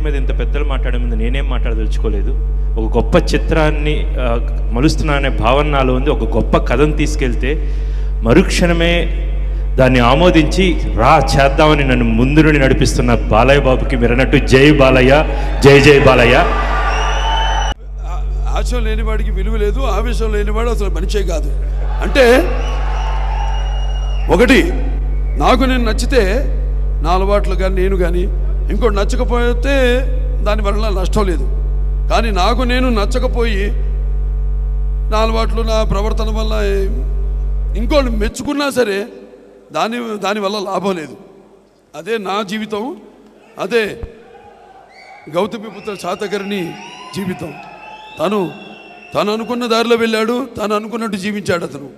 మీద ఇంత పెద్దలు మాట్లాడే ముందు నేనేం మాట్లాడదలుచుకోలేదు. ఒక గొప్ప చిత్రాన్ని మలుస్తున్నా అనే భావన నాలో ఉంది. ఒక గొప్ప కథను తీసుకెళ్తే మరుక్షణమే దాన్ని ఆమోదించి చేద్దామని నన్ను ముందు నుండి నడిపిస్తున్న బాలయ్య బాబుకి మీరు అన్నట్టు జై బాలయ్య, జై జై బాలయ్య. ఆశయం లేనివాడికి విలువ లేదు, ఆవేశం లేనివాడు అసలు మనిషే కాదు. అంటే ఒకటి, నాకు నేను నచ్చితే నా అలవాట్లు కానీ నేను కానీ ఇంకోటి నచ్చకపోతే దానివల్ల నష్టం లేదు. కానీ నాకు నేను నచ్చకపోయి నా అలవాట్లు నా ప్రవర్తన వల్ల ఇంకోటి మెచ్చుకున్నా సరే దానివల్ల లాభం లేదు. అదే నా జీవితం, అదే గౌతమిపుత్ర శాతకర్ణి జీవితం. తను అనుకున్న దారిలో వెళ్ళాడు, తను అనుకున్నట్టు జీవించాడు అతను.